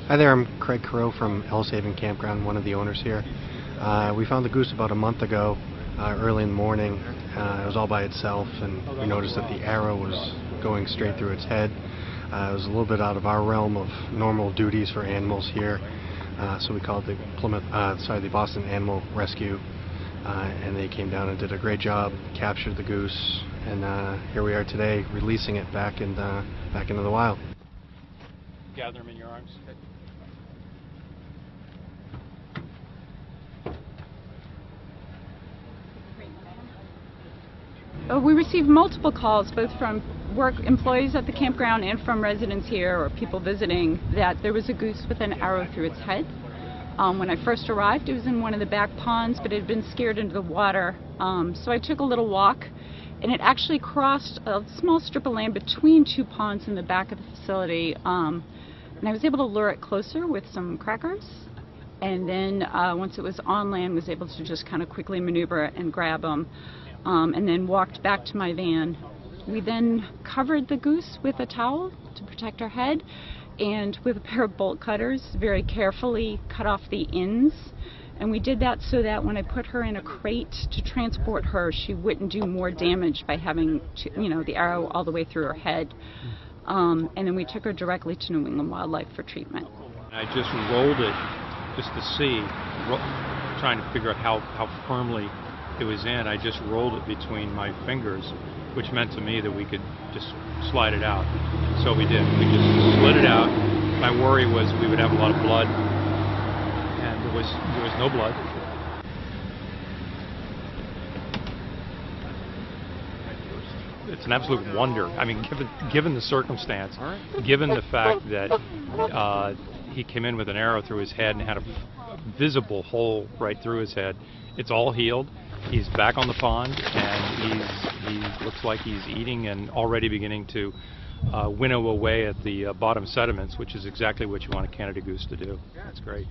Hi there, I'm Craig Crow from Haven Campground, one of the owners here. We found the goose about a month ago, early in the morning. It was all by itself, and we noticed that the arrow was going straight through its head. It was a little bit out of our realm of normal duties for animals here, so we called the the Boston Animal Rescue, and they came down and did a great job, captured the goose, and here we are today, releasing it back into the wild. Gather them in your arms. We received multiple calls, both from work employees at the campground and from residents here or people visiting, that there was a goose with an arrow through its head. When I first arrived, it was in one of the back ponds, but it had been scared into the water. So I took a little walk, and it actually crossed a small strip of land between two ponds in the back of the facility. And I was able to lure it closer with some crackers. And then once it was on land, was able to just kind of quickly maneuver and grab them. And then walked back to my van. We then covered the goose with a towel to protect her head, and with a pair of bolt cutters very carefully cut off the ends. And we did that so that when I put her in a crate to transport her, she wouldn't do more damage by having the arrow all the way through her head. And then we took her directly to New England Wildlife for treatment. I just rolled it just to see, trying to figure out how firmly it was in. I just rolled it between my fingers, which meant to me that we could just slide it out. So we did. We just slid it out. My worry was we would have a lot of blood, and there was no blood. It's an absolute wonder. I mean, given the circumstance, given the fact that he came in with an arrow through his head and had a visible hole right through his head, it's all healed. He's back on the pond, and he looks like he's eating and already beginning to winnow away at the bottom sediments, which is exactly what you want a Canada goose to do. That's great.